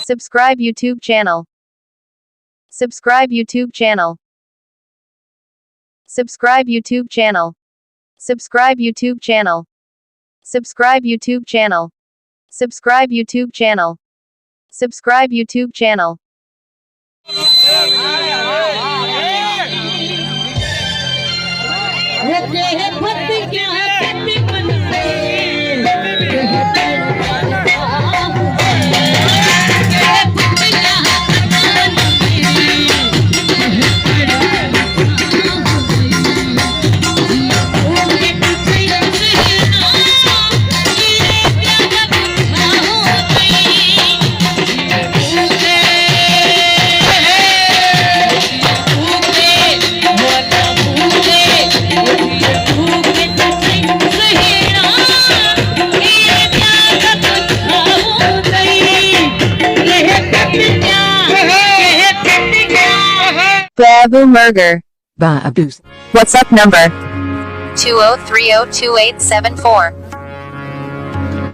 Subscribe YouTube channel. Subscribe YouTube channel. Subscribe YouTube channel. Subscribe YouTube channel. Subscribe YouTube channel. Subscribe YouTube channel. Subscribe YouTube channel. Babu Murger. Babu. WhatsApp number 20302874.